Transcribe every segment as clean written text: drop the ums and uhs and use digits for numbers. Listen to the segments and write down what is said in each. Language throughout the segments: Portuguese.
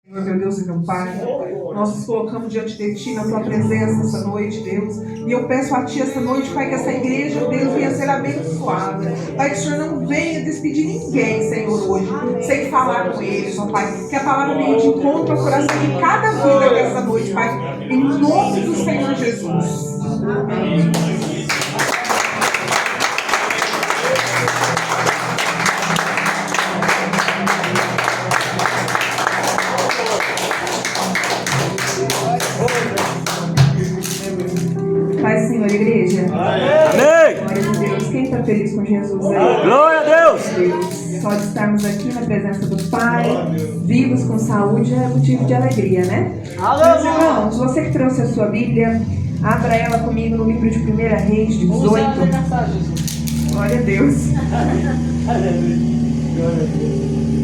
Meu Deus e meu Pai, nós nos colocamos diante de Ti, na Tua presença essa noite, Deus. E eu peço a Ti essa noite, Pai, que essa igreja, Deus, venha ser abençoada. Pai, que o Senhor não venha despedir ninguém, Senhor, hoje, sem falar com eles, ó Pai. Que a palavra venha de encontro ao coração de cada vida dessa noite, Pai. Em nome do Senhor Jesus. Amém. Paz, Senhor, igreja. Amém. Glória a Deus. Quem está feliz com Jesus aí? Glória a Deus. Só de estarmos aqui na presença do Pai, vivos com saúde, é motivo de alegria, né? Meus irmãos, você que trouxe a sua Bíblia, abra ela comigo no livro de 1 Reis 18. Glória a Deus.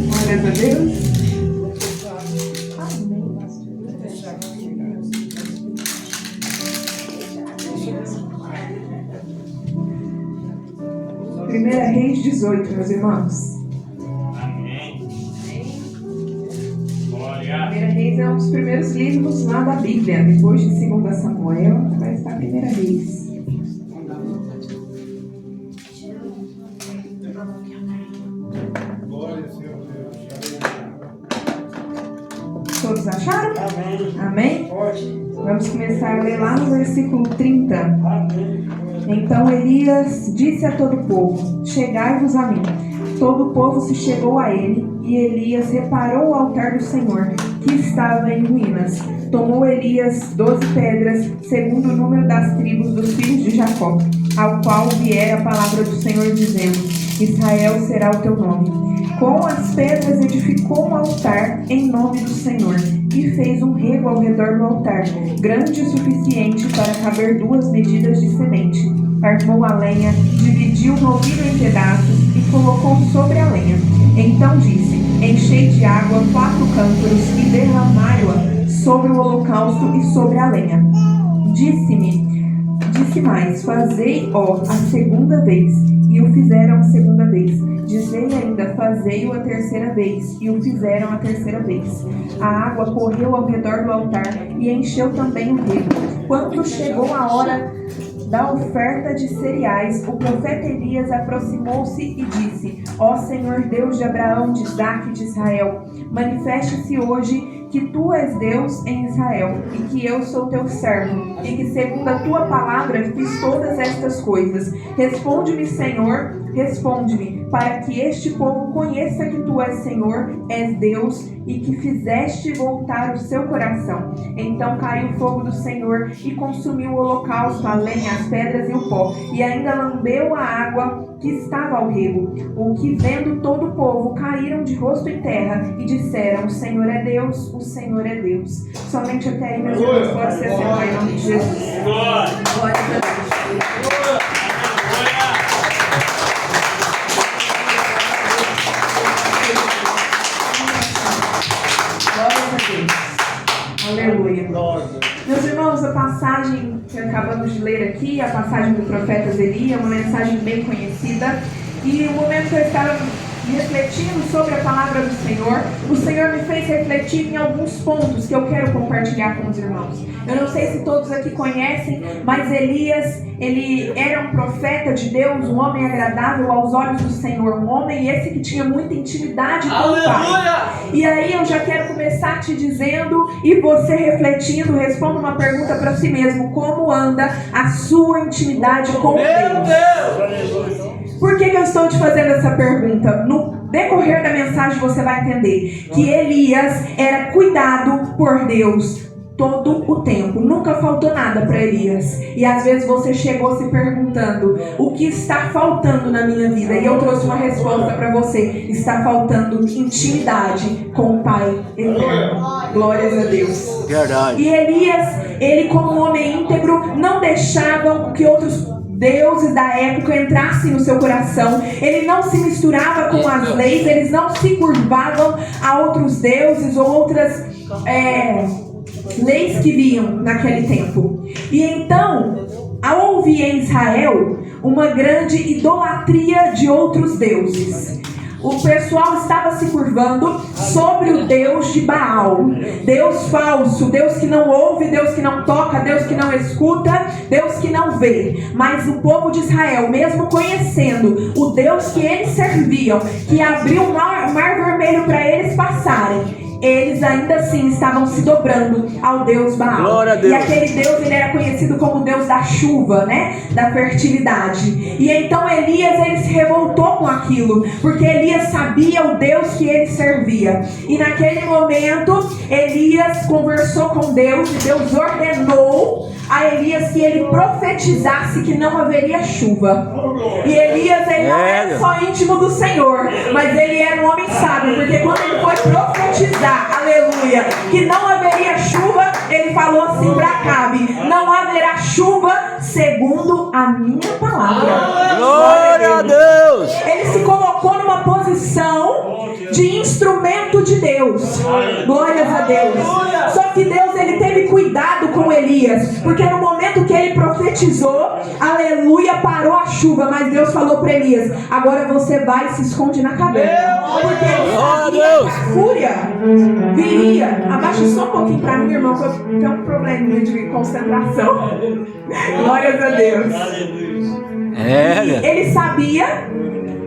Glória a Deus. Primeira Reis 18, meus irmãos. Amém. Glória. Primeira Reis é um dos primeiros livros lá da Bíblia. Depois de 2 Samuel, vai estar Primeira Reis. Todos acharam? Amém? Vamos começar a ler lá no versículo 30. Então Elias disse a todo o povo: chegai-vos a mim. Todo o povo se chegou a ele, e Elias reparou o altar do Senhor, que estava em ruínas. Tomou Elias 12 pedras, segundo o número das tribos dos filhos de Jacó, ao qual viera a palavra do Senhor, dizendo: Israel será o teu nome. Com as pedras edificou um altar em nome do Senhor, e fez um rego ao redor do altar, grande o suficiente para caber 2 medidas de semente. Armou a lenha, dividiu o novilho em pedaços e colocou sobre a lenha. Então disse: enchei de água 4 cântaros e derramai-a sobre o holocausto e sobre a lenha. Disse mais: fazei-o a segunda vez. E o fizeram a segunda vez. Dizei ainda: fazei-o a terceira vez. E o fizeram a terceira vez. A água correu ao redor do altar e encheu também o rego. Quando chegou a hora da oferta de cereais, o profeta Elias aproximou-se e disse: ó Senhor Deus de Abraão, de Isaque e de Israel, manifeste-se hoje que tu és Deus em Israel, e que eu sou teu servo, e que segundo a tua palavra fiz todas estas coisas. Responde-me, Senhor, responde-me, para que este povo conheça que tu és Senhor, és Deus, e que fizeste voltar o seu coração. Então caiu o fogo do Senhor e consumiu o holocausto, a lenha, as pedras e o pó, e ainda lambeu a água que estava ao rego. O que vendo todo o povo, caíram de rosto em terra e disseram: o Senhor é Deus, o Senhor é Deus. Somente até aí, meus irmãos, pode ser sentar em nome de Jesus. Glória a Deus. Aleluia. Meus irmãos, a passagem que acabamos de ler aqui, a passagem do profeta Elias, uma mensagem bem conhecida. E o momento que eu estava refletindo sobre a palavra do Senhor, o Senhor me fez refletir em alguns pontos que eu quero compartilhar com os irmãos. Eu não sei se todos aqui conhecem, mas Elias, ele era um profeta de Deus, um homem agradável aos olhos do Senhor, um homem esse que tinha muita intimidade com o Pai. E aí eu já quero começar te dizendo, e você refletindo, responda uma pergunta para si mesmo: como anda a sua intimidade com Deus? Por que eu estou te fazendo essa pergunta? No decorrer da mensagem você vai entender que Elias era cuidado por Deus todo o tempo. Nunca faltou nada para Elias. E às vezes você chegou se perguntando: o que está faltando na minha vida? E eu trouxe uma resposta para você: está faltando intimidade com o Pai eterno. Glórias a Deus. Verdade. E Elias, ele como um homem íntegro, não deixava que outros deuses da época entrassem no seu coração. Ele não se misturava com as leis, eles não se curvavam a outros deuses ou outras leis que viam naquele tempo. E então houve em Israel uma grande idolatria de outros deuses. o pessoal estava se curvando sobre o Deus de Baal. Deus falso, Deus que não ouve, Deus que não toca, Deus que não escuta, Deus que não vê. Mas o povo de Israel, mesmo conhecendo o Deus que eles serviam, que abriu o mar vermelho para eles passarem, eles ainda assim estavam se dobrando ao Deus Baal. Glória a Deus. E aquele Deus, ele era conhecido como Deus da chuva, né? Da fertilidade. E então Elias, ele se revoltou com aquilo, porque Elias sabia o Deus que ele servia. E naquele momento, Elias conversou com Deus, e Deus ordenou a Elias que ele profetizasse que não haveria chuva. E Elias, ele não era só íntimo do Senhor, mas ele era um homem sábio, porque quando ele foi profetizar, aleluia, que não haveria chuva, ele falou assim para Acabe: não haverá chuva segundo a minha palavra. Glória a Deus. Ele se colocou numa posição de instrumento de Deus. Glórias a Deus. Só que Deus, ele teve cuidado com Elias, porque no momento que ele profetizou, aleluia, parou a chuva. Mas Deus falou para Elias: agora você vai e se esconde na caverna, porque ele sabia que a fúria viria. Abaixa só um pouquinho para mim, irmão, que eu tenho um probleminha de concentração. Glórias a Deus. Ele sabia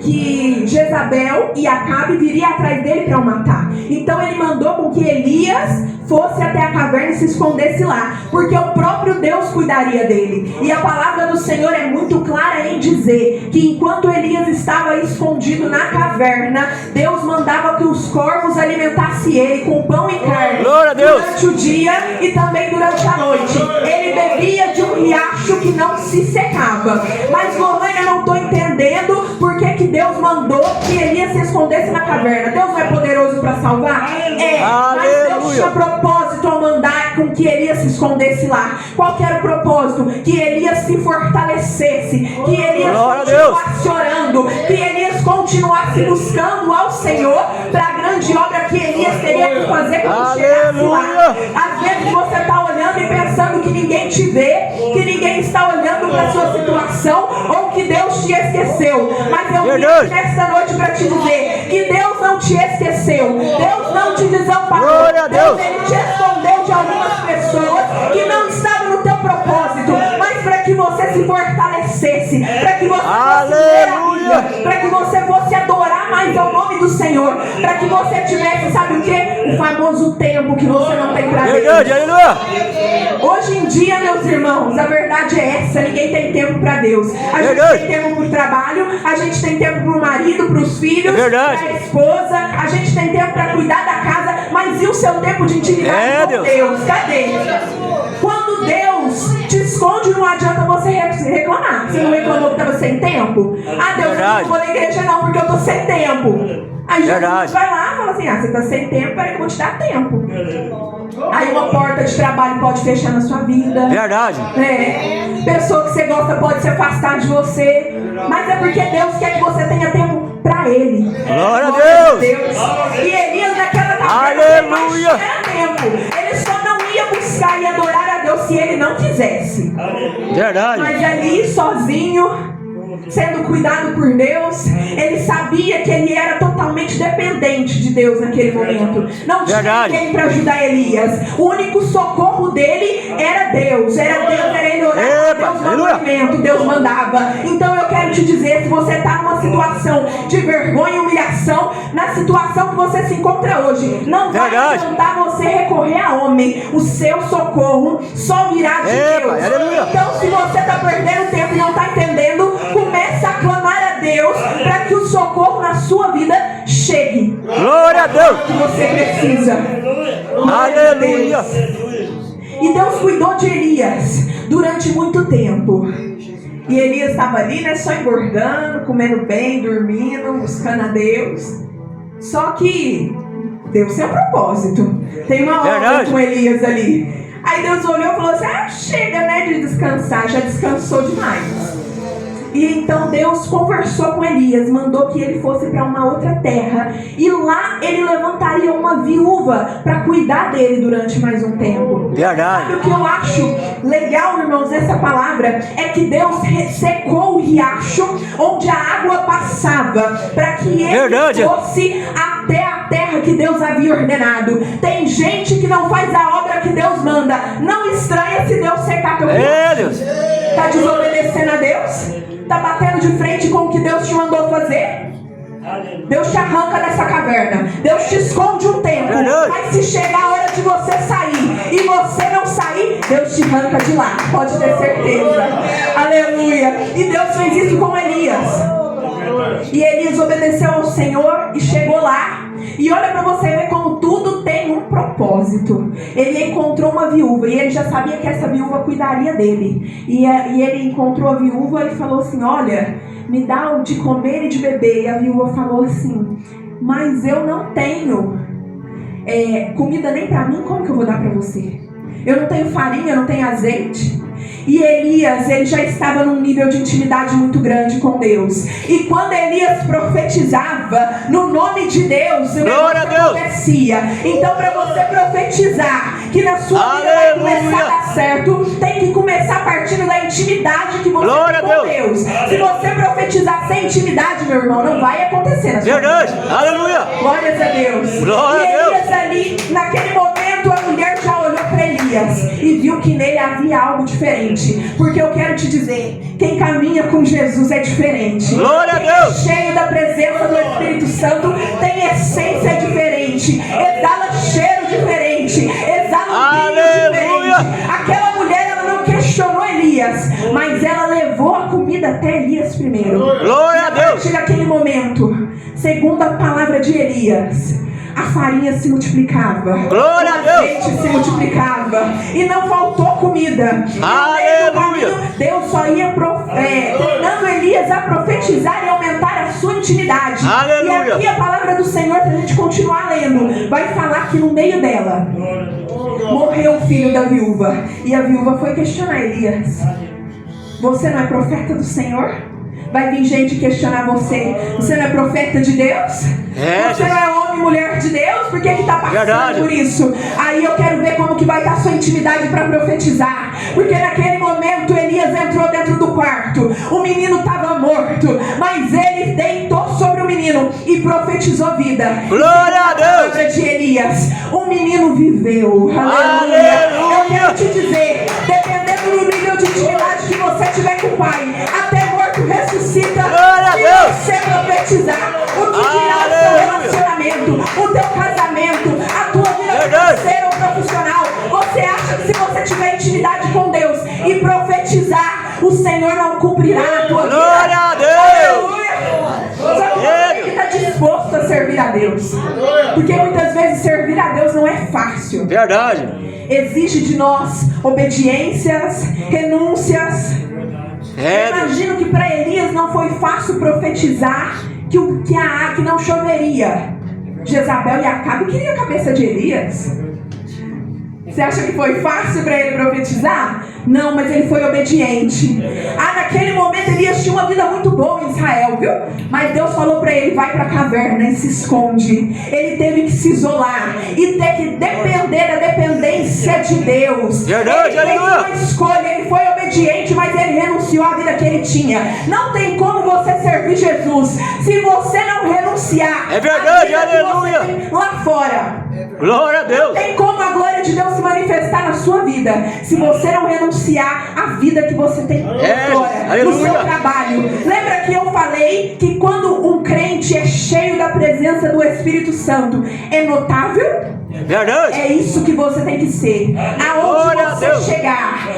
que Jezabel e Acabe viriam atrás dele para o matar. Então ele mandou com que Elias fosse até a caverna e se escondesse lá, porque o próprio Deus cuidaria dele. E a palavra do Senhor é muito clara em dizer que enquanto Elias estava escondido na caverna, Deus mandava que os corvos alimentassem ele com pão e carne durante o dia e também durante a noite. Ele bebia de um riacho que não se secava. Mas Lorraine, eu não estou entendendo por que Deus mandou que Elias se escondesse na caverna. Deus não é poderoso para salvar? É, mas Deus tinha propósito ao mandar com que Elias se escondesse lá. Qual que era o propósito? Que Elias se fortalecesse, que Elias continuasse orando, que Elias continuasse buscando ao Senhor para a grande obra que Elias teria que fazer quando chegasse lá. Às vezes você está olhando e pensando que ninguém te vê, que ninguém está olhando para a sua situação, ou que Deus te esqueceu. Mas eu vim nesta noite para te dizer que Deus não te esqueceu, Deus não te desamparou. Deus, ele te escondeu de algumas pessoas que não estavam no teu propósito, mas para que você se fortalecesse, para que você fosse ver a vida, para que você fosse adorar mais ao nome do Senhor, para que você tivesse, sabe o que? O famoso tempo que você não tem para Deus. Hoje em dia, meus irmãos, a verdade é essa: ninguém tem tempo para Deus. A gente tem tempo para o trabalho, a gente tem tempo para o marido, para os filhos, para a esposa, a gente tem tempo para cuidar da casa, mas e o seu tempo de intimidade com Deus? Cadê? Quando Deus te esconde, não adianta você reclamar. Você não reclamou que estava sem tempo? Ah, Deus, eu não vou na igreja não, porque eu estou sem tempo. Aí Jesus vai lá e fala assim: ah, você está sem tempo, peraí que eu vou te dar tempo. Aí uma porta de trabalho pode fechar na sua vida. Pessoa que você gosta pode se afastar de você. Mas é porque Deus quer que você tenha tempo para Ele. Glória a Deus. E Elias naquela caverna tinha tempo. Ele só não ia buscar e adorar a Deus se ele não quisesse. Mas ali sozinho, sendo cuidado por Deus, ele sabia que ele era totalmente dependente de Deus naquele momento. Não tinha ninguém para ajudar Elias. O único socorro dele era Deus. Era ele orar, Deus mandava alimento, Deus mandava. Então eu quero te dizer, se você está numa situação de vergonha e humilhação, na situação que você se encontra hoje, não vai adiantar você recorrer a homem. O seu socorro só virá de Deus. Então, se você está perdendo tempo e não está entendendo, comece a clamar a Deus para que o socorro na sua vida chegue. Glória a Deus. Que você precisa. Aleluia. E Deus cuidou de Elias durante muito tempo. E Elias estava ali, né, só engordando, comendo bem, dormindo, buscando a Deus. Só que Deus tem um propósito. Tem uma obra com Elias ali. Aí Deus olhou e falou assim: ah, chega, né, de descansar, já descansou demais. E então Deus conversou com Elias, mandou que ele fosse para uma outra terra, e lá ele levantaria uma viúva para cuidar dele durante mais um tempo. Verdade. Sabe o que eu acho legal, irmãos, nessa palavra? É que Deus secou o riacho onde a água passava, para que ele Verdade. fosse até a terra que Deus havia ordenado. Tem gente que não faz a obra que Deus manda. Não estranha se Deus secar teu riacho. Deus. Está desobedecendo a Deus? Está batendo de frente com o que Deus te mandou fazer? Deus te arranca dessa caverna. Deus te esconde um tempo. Mas se chegar a hora de você sair e você não sair, Deus te arranca de lá. Pode ter certeza. Aleluia. E Deus fez isso com Elias. E Elias obedeceu ao Senhor e chegou lá. E olha para você ver como tudo tem um propósito. Ele encontrou uma viúva e ele já sabia que essa viúva cuidaria dele. E ele encontrou a viúva e falou assim: olha, me dá de comer e de beber. E a viúva falou assim: mas eu não tenho comida nem para mim, como que eu vou dar para você? Eu não tenho farinha, eu não tenho azeite. E Elias, ele já estava num nível de intimidade muito grande com Deus. E quando Elias profetizava no nome de Deus, glória a Deus, acontecia. Então, para você profetizar que na sua vida vai começar a dar certo, tem que começar partindo da intimidade que você tem com Deus. Se você profetizar sem intimidade, meu irmão, não vai acontecer na sua verdade. vida. Aleluia. Glórias a Deus. Glória e a Deus. Elias ali, naquele momento, a mulher já olhou para Elias e viu que nele havia algo diferente. Porque eu quero te dizer, quem caminha com Jesus é diferente. Glória a Deus. Cheio da presença do Espírito Santo, tem essência diferente, exala cheiro diferente, exala um brilho diferente. Aquela mulher, ela não questionou Elias, mas ela levou a comida até Elias primeiro. Glória a Deus. A partir daquele momento, segundo a palavra de Elias, a farinha se multiplicava, glória o a Deus, azeite se multiplicava e não faltou comida. Aleluia. Deus só ia treinando Elias a profetizar e aumentar a sua intimidade. Aleluia. E aqui a palavra do Senhor, para a gente continuar lendo, vai falar que no meio dela morreu o filho da viúva. E a viúva foi questionar Elias: você não é profeta do Senhor? Vai vir gente questionar você. Você não é profeta de Deus? Você não é homem e mulher de Deus? Por que está passando por isso? Aí eu quero ver como que vai estar a sua intimidade para profetizar. Porque naquele momento Elias entrou dentro do quarto. O menino estava morto, mas ele deitou sobre o menino e profetizou vida. Glória a Deus. A palavra de Elias: o menino viveu. Aleluia. Eu quero te dizer, dependendo do nível de intimidade que você tiver com o Pai, até morto ressuscita. Glória a Deus. Se você profetizar, o que dirá o seu relacionamento, o teu casamento, a tua vida financeira ou profissional? Você acha que se você tiver intimidade com Deus e profetizar, o Senhor não cumprirá a tua vida? Glória a Deus. Aleluia. Só que você tem que estar disposto a servir a Deus, porque muitas vezes servir a Deus não é fácil. Verdade. Exige de nós obediências, renúncias. Eu imagino que para Elias não foi fácil profetizar que não choveria. Jezabel e Acabe queriam a cabeça de Elias. Você acha que foi fácil para ele profetizar? Não, mas ele foi obediente. Naquele momento Elias tinha uma vida muito boa em Israel, viu? Mas Deus falou para ele: vai para a caverna e se esconde. Ele teve que se isolar e ter que depender da dependência de Deus. Verdade, ele fez uma escolha, ele foi obediente, mas ele renunciou à vida que ele tinha. Não tem como você servir Jesus se você não renunciar. É verdade, à vida aleluia. que você tem lá fora. Glória a Deus. Não tem como a glória de Deus se manifestar na sua vida se você não renunciar à vida que você tem fora, no seu trabalho. Lembra que eu falei que quando um crente é cheio da presença do Espírito Santo, é notável? Verdade. É isso que você tem que ser. Aonde você chegar,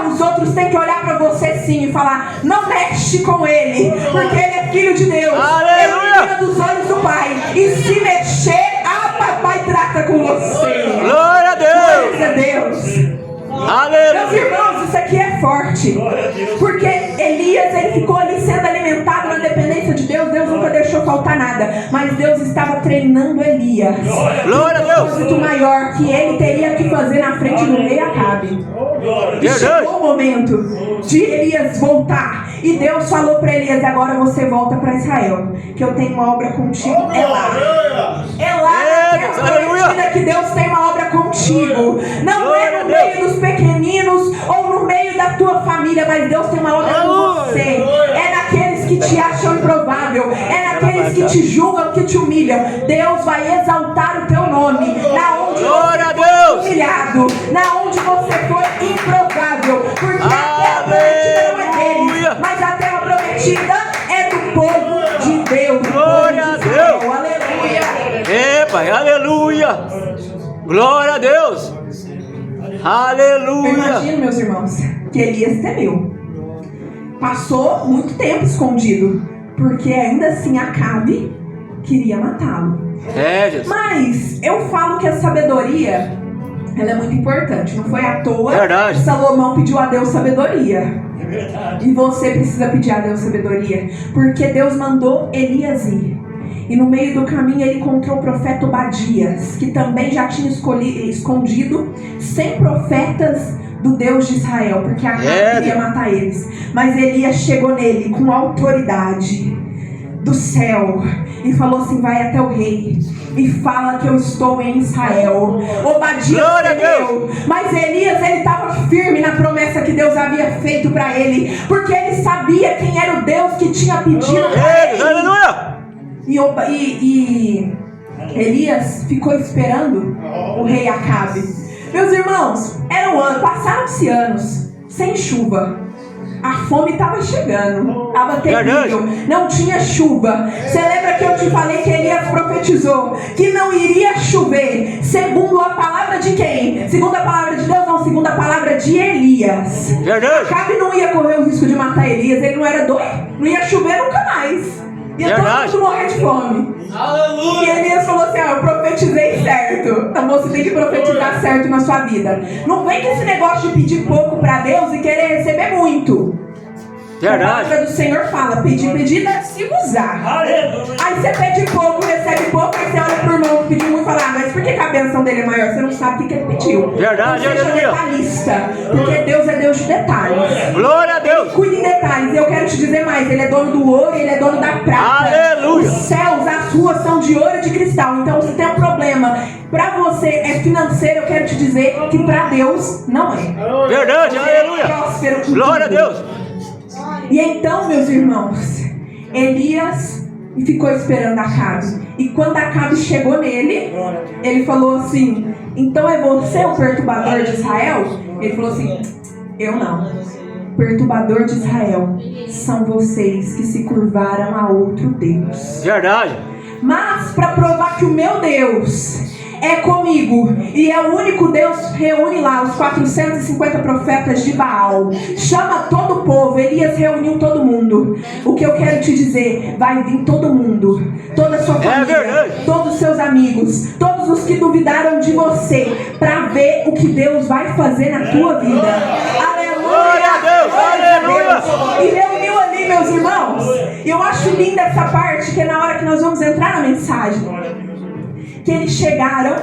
os outros têm que olhar para você sim e falar: não mexe com ele, porque ele é filho de Deus. Aleluia. Ele é dos olhos do Pai. E se mexer, papai trata com você. Glória a Deus. Glória a Deus. Aleluia. Meus irmãos, isso aqui é forte. Porque Elias, ele ficou ali sendo alimentado na dependência de Deus. Deus nunca deixou faltar nada. Mas Deus estava treinando Elias. Glória a Deus. Um propósito maior, que ele teria que vir fazer na frente do rei Acabe. E Verdade. chegou o momento de Elias voltar. E Deus falou para Elias: agora você volta para Israel, que eu tenho uma obra contigo. É lá. É lá na terra prometida que Deus tem uma obra contigo. Não é no meio dos pequeninos ou no meio da tua família, mas Deus tem uma obra com você. É naqueles que te acham improvável. É naqueles que te julgam, que te humilham. Deus vai exaltar o teu nome. Na onde você foi humilhado, na onde você foi improvável. Porque a terra prometida não é deles, mas a terra prometida é do povo de Deus. Glória a Deus. Aleluia. É, Pai, aleluia. Glória a Deus. Eu Aleluia. imagino, meus irmãos, que Elias temeu. Passou muito tempo escondido, porque ainda assim Acabe queria matá-lo. É, Jesus. Mas eu falo que a sabedoria, ela é muito importante. Não foi à toa Verdade. que Salomão pediu a Deus sabedoria. E você precisa pedir a Deus sabedoria, porque Deus mandou Elias ir. E no meio do caminho ele encontrou o profeta Obadias, que também já tinha escondido 100 profetas do Deus de Israel, porque Acabe queria matar eles. Mas Elias chegou nele com autoridade do céu e falou assim: vai até o rei e fala que eu estou em Israel. Obadias temeu, mas Elias, ele estava firme na promessa que Deus havia feito para ele, porque ele sabia quem era o Deus que tinha pedido para ele. Aleluia. E Elias ficou esperando o rei Acabe. Meus irmãos, passaram-se anos sem chuva. A fome estava chegando, estava terrível, não tinha chuva. Você lembra que eu te falei que Elias profetizou que não iria chover, segundo a palavra de quem? Segundo a palavra de Deus, não, segundo a palavra de Elias. Acabe não ia correr o risco de matar Elias, ele não era doido, não ia chover nunca mais. Ia todo mundo morrer de fome. Aleluia. E Elias falou assim: eu profetizei certo. Então você tem que profetizar certo na sua vida. Não vem com esse negócio de pedir pouco para Deus e querer receber muito. Verdade. A palavra do Senhor fala: pedir, se usar. Aí você pede pouco, recebe pouco, aí você olha pro irmão que pediu muito e fala: mas por que a benção dele é maior? Você não sabe o que ele pediu. Verdade, não seja detalhista, porque Deus é Deus de detalhes. Glória a Deus. Cuide em detalhes. Eu quero te dizer mais: ele é dono do ouro e ele é dono da prata. Aleluia. Os céus, as ruas são de ouro e de cristal. Então se tem um problema pra você é financeiro, eu quero te dizer que pra Deus não é. Verdade, aleluia. Próspero. Glória a Deus. E então, meus irmãos, Elias ficou esperando Acabe. E quando Acabe chegou nele, ele falou assim: então é você o perturbador de Israel? Ele falou assim: eu não. Perturbador de Israel são vocês que se curvaram a outro Deus. Verdade. Mas para provar que o meu Deus é comigo e é o único Deus, reúne lá os 450 profetas de Baal, chama todo o povo. Elias reuniu todo mundo. O que eu quero te dizer: vai vir todo mundo, toda a sua família, todos os seus amigos, todos os que duvidaram de você, para ver o que Deus vai fazer na tua vida. Aleluia! Glória a Deus! Aleluia! E reuniu ali, meus irmãos. Eu acho linda essa parte, que é na hora que nós vamos entrar na mensagem, que eles chegaram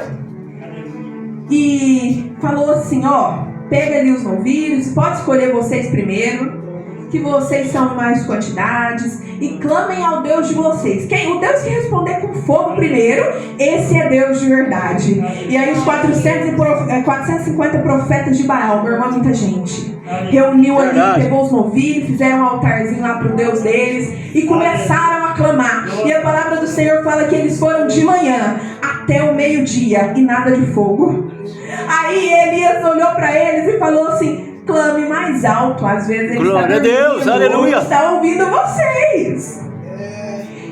e falou assim: ó, pega ali os novilhos, pode escolher vocês primeiro, que vocês são em mais quantidades, e clamem ao Deus de vocês. O Deus que responder com fogo primeiro, esse é Deus de verdade. E aí os 450 profetas de Baal, meu irmão, muita gente, reuniu ali, pegou os novilhos, fizeram um altarzinho lá pro Deus deles e começaram a clamar. E a palavra do Senhor fala que eles foram de manhã até o meio-dia e nada de fogo. Aí Elias olhou para eles e falou assim: clame mais alto. Às vezes ele Glória a Deus, aleluia. Está ouvindo vocês.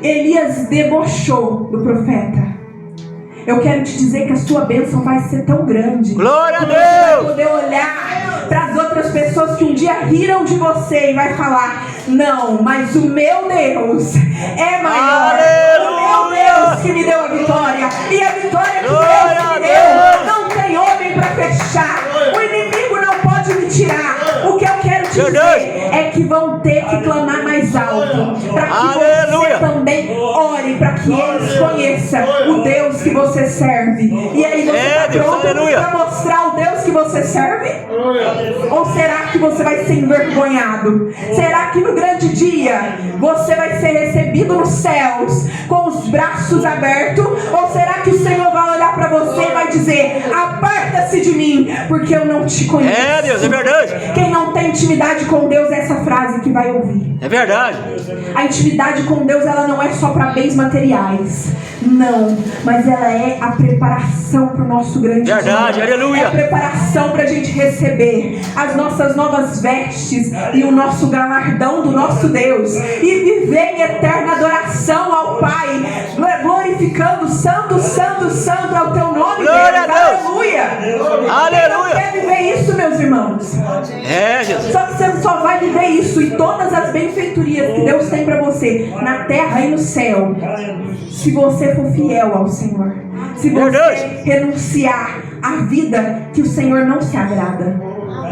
Elias debochou do profeta. Eu quero te dizer que a sua bênção vai ser tão grande. Glória a Deus! Você vai Deus. poder olhar para as outras pessoas que um dia riram de você e vai falar: não, mas o meu Deus é maior. Aleluia! O meu Deus que me deu a vitória. E a vitória que Glória Deus a me Deus! deu, não tem homem para fechar. O inimigo não pode me tirar. O que eu quero te dizer é que vão ter que clamar mais alto, para que você também ore, para que eles conheçam o Deus que você você serve? E aí você está Deus, pronto aleluia. para mostrar o Deus que você serve? Ou será que você vai ser envergonhado? Será que no grande dia você vai ser recebido nos céus com os braços abertos? Ou será que o Senhor vai olhar para você e vai dizer: aparta-se de mim, porque eu não te conheço? Deus, é verdade. Quem não tem intimidade com Deus é essa frase que vai ouvir. É verdade. A intimidade com Deus, ela não é só para bens materiais. Não, mas ela é a preparação para o nosso grande Verdade, dia. aleluia. É a preparação para a gente receber as nossas novas vestes e o nosso galardão do nosso Deus e viver em eterna adoração ao Pai, glorificando: santo, santo, santo é o teu nome, Glória Deus. a Deus. Aleluia. Aleluia. Quer viver isso, meus irmãos? Jesus. Só que você só vai viver isso e todas as benfeitorias que Deus tem para você na terra e no céu, se você for fiel ao Senhor, se você renunciar à vida que o Senhor não se agrada.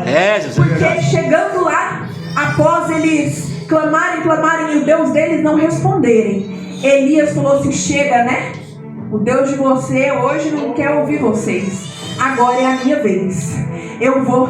Jesus, é Porque verdade. chegando lá, após eles clamarem e o Deus deles não responderem, Elias falou assim: chega, né? O Deus de você hoje não quer ouvir vocês. Agora é a minha vez. Eu vou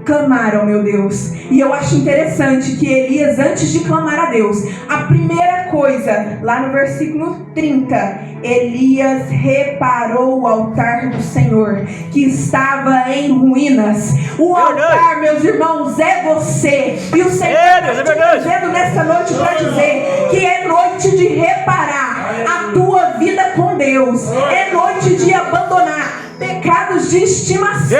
clamar ao meu Deus. E eu acho interessante que Elias, antes de clamar a Deus, a primeira coisa, lá no versículo 30, Elias reparou o altar do Senhor, que estava em ruínas. O altar, meus irmãos, é você. E o Senhor está te dizendo nesta noite para dizer que é noite de reparar a tua vida com Deus. É noite de abandonar pecados de estimação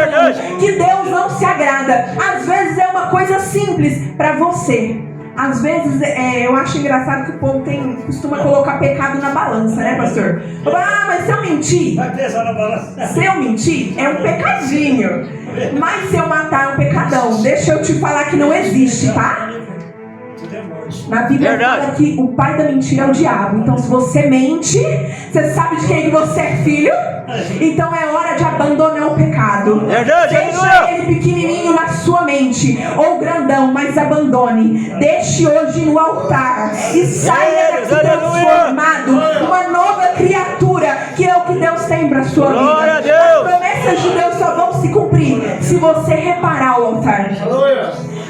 que Deus não se agrada. Às vezes é uma coisa simples para você. Às vezes eu acho engraçado que o povo costuma colocar pecado na balança, né, pastor? Mas se eu mentir, vai pesar na balança. Se eu mentir, é um pecadinho. Mas se eu matar, é um pecadão. Deixa eu te falar que não existe, tá? Na Bíblia fala que o pai da mentira é o diabo. Então se você mente, você sabe de quem que você é filho? Então é hora de abandonar o pecado. Deixa ele pequenininho na sua mente, ou grandão, mas abandone. Deixe hoje no altar e saia daqui transformado, uma nova criatura, que é o que Deus tem para a sua vida. As promessas de Deus só vão se cumprir se você reparar o altar.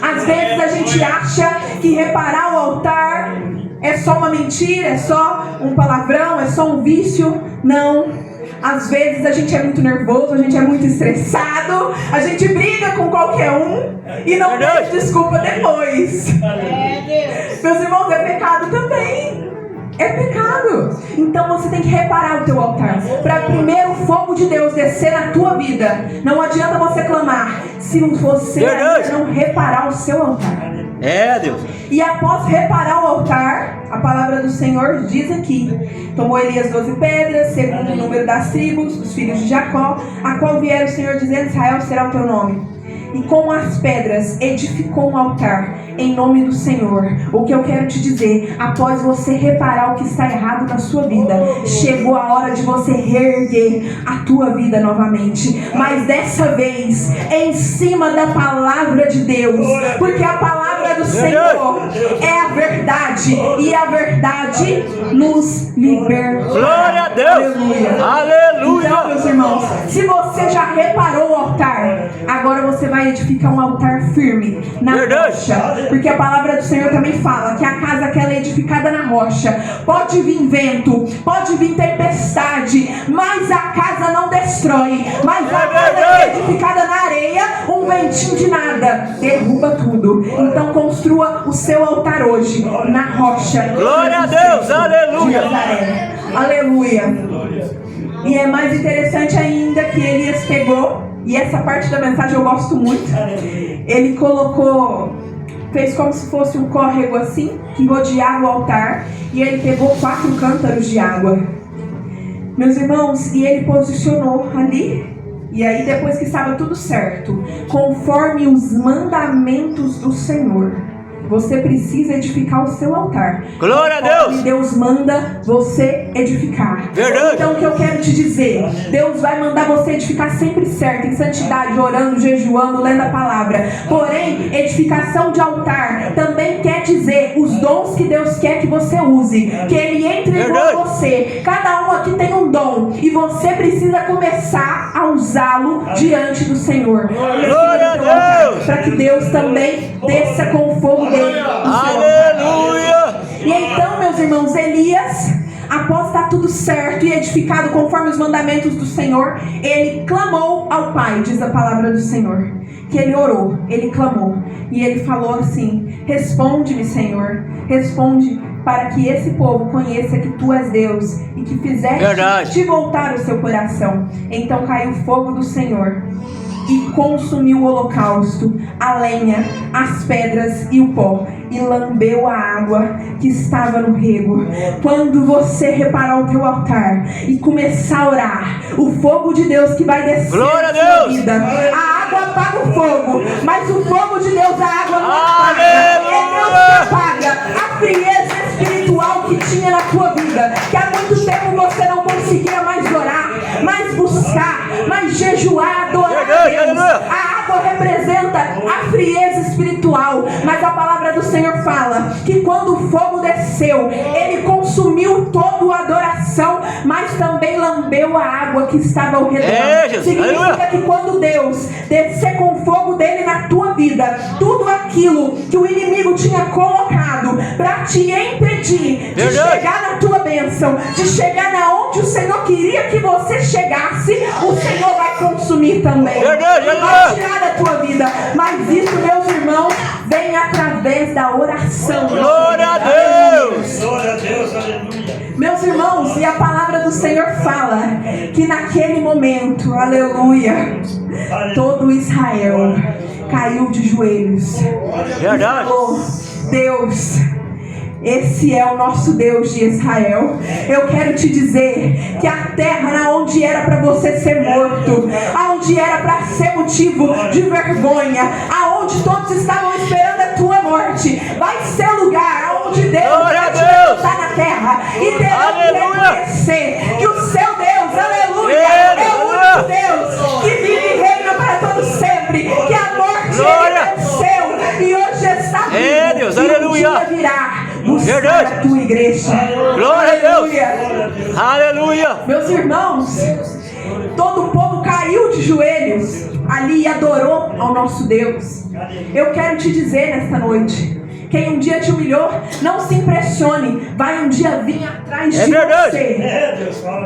Às vezes a gente acha que reparar o altar é só uma mentira, é só um palavrão, é só um vício. Não. Às vezes a gente é muito nervoso, a gente é muito estressado, a gente briga com qualquer um e não tem desculpa depois. Meus irmãos, é pecado também. É pecado. Então você tem que reparar o teu altar, para primeiro o fogo de Deus descer na tua vida. Não adianta você clamar se você ainda não reparar o seu altar. Deus. E após reparar o altar, a palavra do Senhor diz aqui: tomou Elias 12 pedras, segundo o número das tribos dos filhos de Jacó, a qual vier o Senhor dizendo: Israel será o teu nome. E com as pedras edificou um altar em nome do Senhor. O que eu quero te dizer, após você reparar o que está errado na sua vida, chegou a hora de você reerguer a tua vida novamente, mas dessa vez em cima da palavra de Deus, porque a palavra do Senhor é a verdade, e a verdade nos liberta. Glória a Deus. Aleluia. Então, meus irmãos, se você já reparou o altar, agora você vai edificar um altar firme na rocha, porque a palavra do Senhor também fala que a casa que ela é edificada na rocha, pode vir vento, pode vir tempestade, mas a casa não destrói. Mas a casa que é edificada na areia, um ventinho de nada derruba tudo. Então construa o seu altar hoje na rocha. Glória a Deus, aleluia. Aleluia. E é mais interessante ainda que Elias pegou, e essa parte da mensagem eu gosto muito. Ele fez como se fosse um córrego assim, que rodeava o altar, e ele pegou 4 cântaros de água. Meus irmãos, e ele posicionou ali, e aí depois que estava tudo certo, conforme os mandamentos do Senhor, você precisa edificar o seu altar. Glória a Deus. Deus manda você edificar. Verdade. Então o que eu quero te dizer, Deus vai mandar você edificar sempre certo, em santidade, orando, jejuando, lendo a palavra. Porém, edificação de altar também quer dizer os dons que Deus quer que você use, que Ele entregou a você. Cada um aqui tem um dom e você precisa começar a usá-lo diante do Senhor. Glória a Deus. Para que Deus também desça com o fogo dele. Aleluia. E então, meus irmãos, Elias, após estar tudo certo e edificado conforme os mandamentos do Senhor, ele clamou ao Pai, diz a palavra do Senhor. Que ele orou, ele clamou. E ele falou assim: responde-me, Senhor, responde, para que esse povo conheça que Tu és Deus e que fizeste te voltar o seu coração. Então caiu o fogo do Senhor e consumiu o holocausto, a lenha, as pedras e o pó, e lambeu a água que estava no rego. Quando você reparar o teu altar e começar a orar, o fogo de Deus que vai descer na sua vida, a água apaga o fogo, mas o fogo de Dedeus, a água não apaga. É Deus que apaga a frieza espiritual que tinha na tua vida, que há muito tempo você não conseguia mais orar, mais buscar, mais jejuar, adorar a Deus. A água representa a frieza espiritual, mas a palavra do Senhor fala que quando o fogo desceu, ele consumiu toda a adoração, mas também lambeu a água que estava ao redor. Significa que quando Deus descer com o fogo dele na tua vida, tudo aquilo que o inimigo tinha colocado para te impedir de chegar na tua bênção, de chegar na onde o Senhor queria que você chegasse, o Senhor vai consumir também, vai tirar da tua vida. Mas isso, meus irmãos, vem através da oração. Glória a Deus! Glória a Deus, aleluia. Meus irmãos, e a palavra do Senhor fala que naquele momento, aleluia, todo Israel caiu de joelhos. Verdade. Falou: Deus, esse é o nosso Deus de Israel. Eu quero te dizer que a terra onde era para você ser morto, aonde era para ser motivo de vergonha, aonde todos estavam esperando a tua morte, vai ser lugar onde Deus vai te levantar na terra e terão que reconhecer que o seu Deus, aleluia, é o único Deus que vive e reina para todos sempre, que a morte ele venceu e hoje está vivo. Deus, e aleluia. um dia virá buscar a tua igreja. Glória a Deus. Aleluia. Meus irmãos, todo o povo caiu de joelhos ali e adorou ao nosso Deus. Eu quero te dizer nesta noite: quem um dia te humilhou, não se impressione, vai um dia vir atrás de você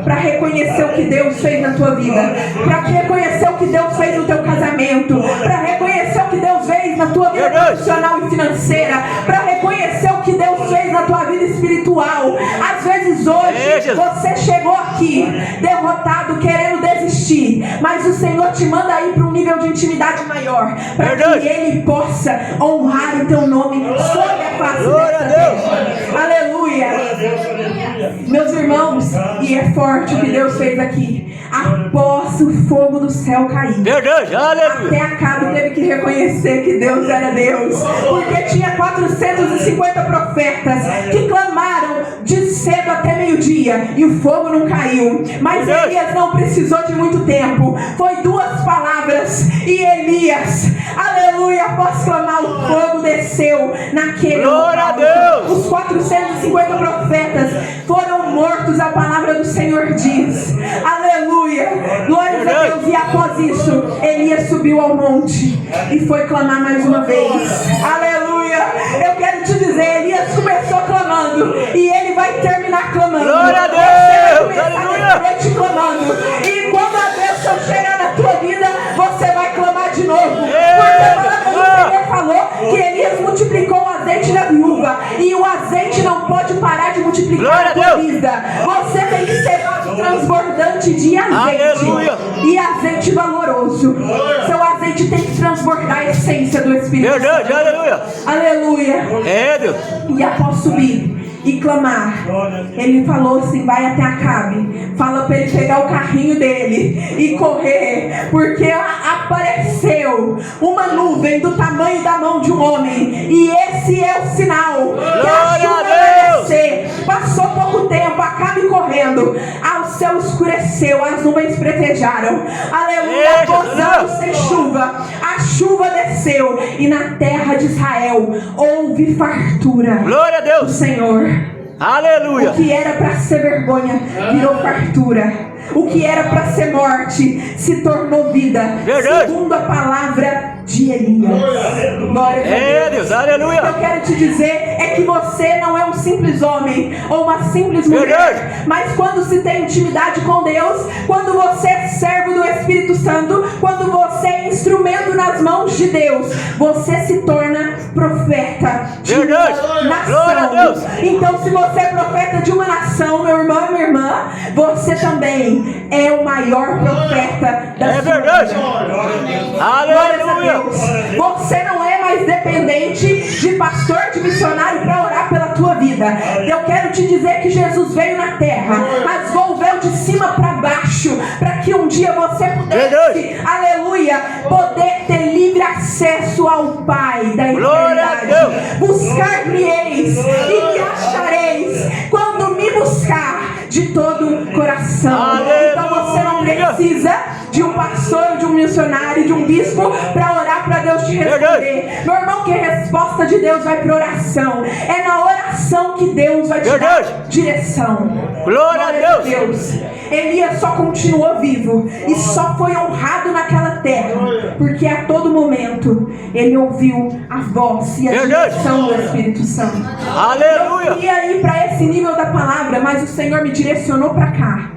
para reconhecer o que Deus fez na tua vida, para reconhecer o que Deus fez no teu casamento, para reconhecer o que Deus fez na tua vida profissional e financeira, para reconhecer o que Deus fez na tua vida espiritual. Às vezes hoje você chegou aqui derrotado, querendo desistir, mas o Senhor te manda ir para um nível de intimidade maior, para que Ele possa honrar o teu nome sobre a face dessa terra. Aleluia. Meus irmãos, e é forte o que Deus fez aqui. Após o fogo do céu cair, até Acabe teve que reconhecer que Deus era Deus, porque tinha 450 profetas que clamaram de cedo até meio-dia e o fogo não caiu. Mas Elias não precisou de muito tempo, foi 2 palavras e Elias, aleluia, após clamar, o fogo desceu naquele local. Os 450 profetas foram mortos, a palavra do Senhor diz. Aleluia, glória a Deus. E após isso, Elias subiu ao monte e foi clamar mais uma vez. Aleluia. Eu quero te dizer, Elias começou clamando e ele vai terminar clamando. Glória a Deus. Você vai começar nessa noite clamando, e quando a bênção chegar na tua vida, você vai clamar de novo, porque a palavra do Senhor falou que Elias multiplicou o azeite da viúva, e o azeite não pode parar de multiplicar na tua vida. Você tem que ser transbordante de azeite, e azeite valoroso. Seu azeite tem que transbordar a essência do Espírito Santo. Aleluia. Aleluia. Deus. E após subir e clamar, ele falou assim: vai até Acabe, fala para ele pegar o carrinho dele e correr, porque apareceu uma nuvem do tamanho da mão de um homem, e esse esse é o sinal que a Glória chuva a vai Deus. descer. Passou pouco tempo, acabe correndo. O céu escureceu, as nuvens pretejaram. Aleluia, Eita, 2 anos sem chuva. A chuva desceu e na terra de Israel houve fartura. Glória a O Deus. Senhor. Aleluia. O que era para ser vergonha virou fartura. O que era para ser morte se tornou vida. Verdade. Segundo a palavra de Elias. Glória a É Deus. Deus, aleluia. O que eu quero te dizer é que você não é um simples homem ou uma simples mulher. Verdade. Mas quando se tem intimidade com Deus, quando você é servo do Espírito Santo, quando você é instrumento nas mãos de Deus, você se torna profeta de Verdade. uma Glória a nação. Deus. Então, se você é profeta de uma nação, meu irmão e minha irmã, você também é o maior profeta da É sua verdade. vida. Glórias a Aleluia. Deus. Você não é mais dependente de pastor, de missionário para orar pela tua vida. Eu quero te dizer que Jesus veio na terra, rasgou o véu de cima para baixo, para que um dia você pudesse, Verdade. aleluia, poder ter livre acesso ao Pai da Glória a eternidade. Deus. Buscar-me-eis e me achareis quando me buscar de todo o coração. Aleluia. Então você não precisa de um pastor, de um missionário, de um bispo para orar para Deus te responder. Meu irmão, que a resposta de Deus vai para oração. É na oração que Deus vai te Verdade. dar direção. Glória a Deus. Elias só continuou vivo e só foi honrado naquela terra porque a todo momento ele ouviu a voz e a Verdade. direção do Espírito Santo. Aleluia. Eu queria ir para esse nível da palavra, mas o Senhor me direcionou para cá.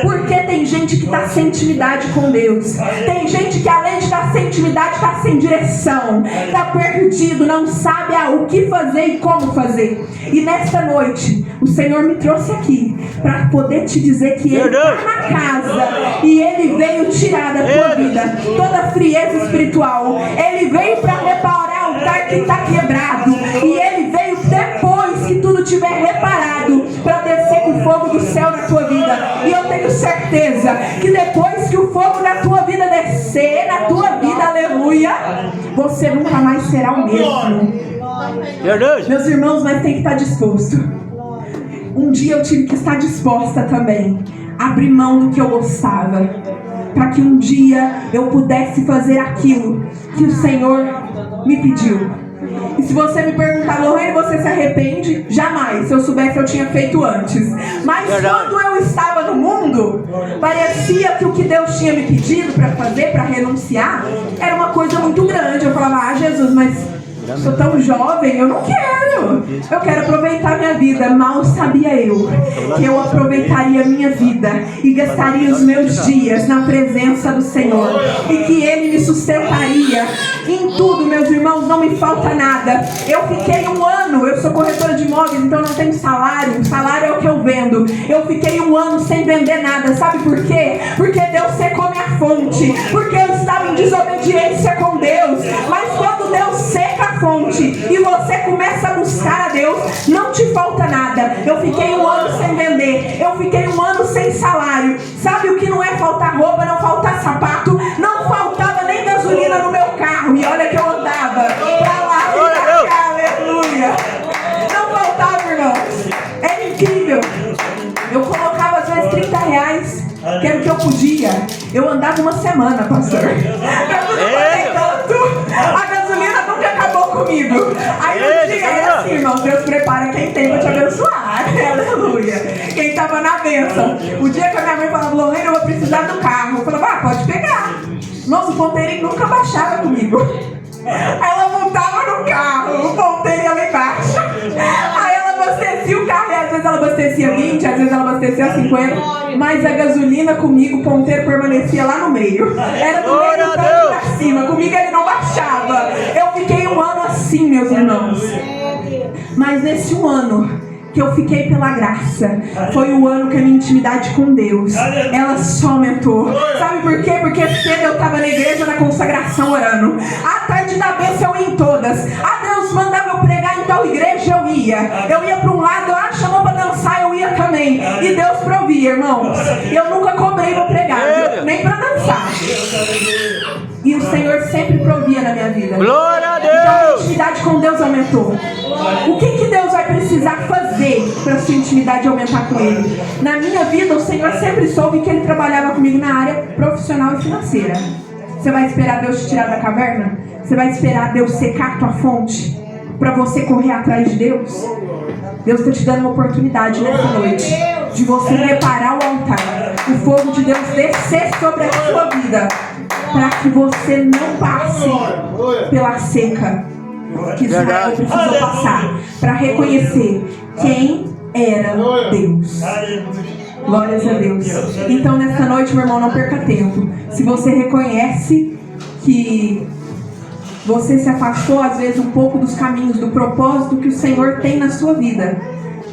Porque tem gente que está sem intimidade com Deus. Tem gente que além de estar sem intimidade, está sem direção, está perdido, não sabe o que fazer e como fazer. E nesta noite o Senhor me trouxe aqui para poder te dizer que Ele está na casa e Ele veio tirar da tua vida toda a frieza espiritual. Ele veio para reparar o altar que está quebrado. E Ele veio depois que tudo tiver reparado para descer com o fogo do céu na tua vida. E eu tenho certeza que depois que o fogo da tua vida descer na tua vida, aleluia, você nunca mais será o mesmo. Verdade. Meus irmãos, mas tem que estar disposto. Um dia eu tive que estar disposta também a abrir mão do que eu gostava, para que um dia eu pudesse fazer aquilo que o Senhor me pediu. E se você me perguntar, Lorraine, você se arrepende? Jamais. Se eu soubesse, eu tinha feito antes. Mas quando eu estava no mundo, parecia que o que Deus tinha me pedido para fazer, para renunciar, era uma coisa muito grande. Eu falava, Jesus, mas sou tão jovem, eu não quero. Eu quero aproveitar minha vida. Mal sabia eu que eu aproveitaria minha vida e gastaria os meus dias na presença do Senhor, e que Ele me sustentaria em tudo. Meus irmãos, não me falta nada. Eu fiquei 1 ano, eu sou corretora de imóveis, então não tenho salário. O salário é o que eu vendo. Eu fiquei 1 ano sem vender nada. Sabe por quê? Porque Deus secou minha fonte, porque eu estava em desobediência com Deus. Mas quando Deus seca a fonte e você começa a buscar a Deus, não te falta nada. Eu fiquei 1 ano sem vender, eu fiquei 1 ano sem salário. Sabe o que não é faltar roupa, não faltar sapato? Não faltava nem gasolina no meu carro. E olha que eu andava pra lá e pra cá, aleluia. Não faltava, irmãos. É incrível. Eu colocava às vezes R$30, que era o que eu podia. Eu andava 1 semana, pastor. A gasolina nunca acabou comigo. Aí um dia era assim, irmão, Deus prepara quem tem pra te abençoar. Aleluia. Quem tava na bênção. O dia que a minha mãe falava, Lorraine, eu vou precisar do carro. Eu falava, pode pegar. Nossa, o ponteirinho nunca baixava comigo. Aí ela montava no carro, o ponteiro ia lá embaixo. Aí ela abastecia o carro, e às vezes ela abastecia 20, às vezes ela abastecia 50. Mas a gasolina comigo, o ponteiro permanecia lá no meio. Era do meio do tanque pra cima. Comigo ele não baixava. Eu fiquei 1 ano assim, meus irmãos. Mas nesse 1 ano que eu fiquei pela graça, foi o ano que a minha intimidade com Deus, ela só aumentou. Sabe por quê? Porque cedo eu estava na igreja, na consagração, orando. À tarde da bênção eu ia em todas. Deus mandava eu pregar em tal igreja, eu ia. Eu ia para um lado, chamou para dançar, eu ia também. E Deus provia, irmãos. Eu nunca cobrei para pregar, nem para dançar. E o Senhor sempre provia na minha vida. Glória a Então a Deus. intimidade com Deus aumentou. O que Deus vai precisar fazer para a sua intimidade aumentar com Ele? Na minha vida, o Senhor sempre soube que Ele trabalhava comigo na área profissional e financeira. Você vai esperar Deus te tirar da caverna? Você vai esperar Deus secar a tua fonte para você correr atrás de Deus? Deus está te dando uma oportunidade nessa noite de você reparar o altar, o fogo de Deus descer sobre a sua vida, para que você não passe pela seca que Israel precisou passar, para reconhecer quem era Deus. Glórias a Deus. Então nessa noite, meu irmão, não perca tempo. Se você reconhece que você se afastou às vezes um pouco dos caminhos, do propósito que o Senhor tem na sua vida,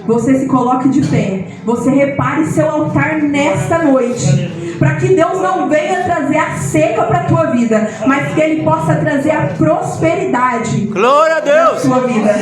você se coloque de pé. Você repare seu altar nesta noite, para que Deus não venha trazer a seca para a tua vida, mas que Ele possa trazer a prosperidade. Glória a Deus! Na sua vida.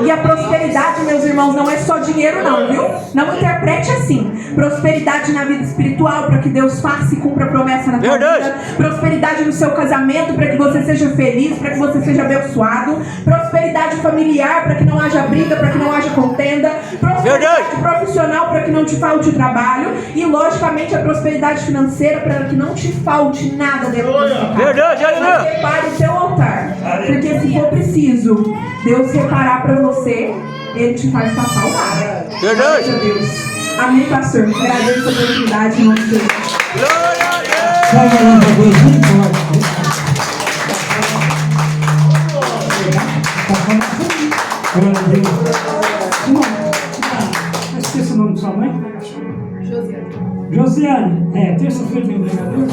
E a prosperidade, meus irmãos, não é só dinheiro não, viu? Não interprete assim. Prosperidade na vida espiritual, para que Deus faça e cumpra a promessa na tua vida. Prosperidade no seu casamento, para que você seja feliz, para que você seja abençoado. Prosperidade familiar, para que não haja briga, para que não haja contenda. Prosperidade profissional, para que não te falte trabalho. E logicamente a prosperidade financeira, para que não te falte nada dentro da sua casa. Verdade, aleluia. Repare o seu altar, porque se for preciso Deus reparar para você, Ele te faz passar o mar. Verdade. Deus. Amém, pastor. Agradeço a oportunidade, irmão de Deus. Glória a Deus! Glória a Deus. Esqueci o nome de sua mãe? Josiane. Terça-feira vem pregador?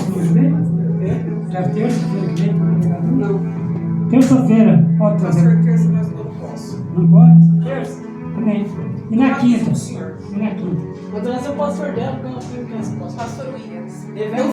Já terça-feira que vem pregador? Não. Terça-feira, pode trazer. Terça, mas não posso. Não pode? Terça? Também. E na quinta? Senhor. E na quinta? Vou trazer o pastor dela, porque eu não tenho quem se possa. Pastor Williams.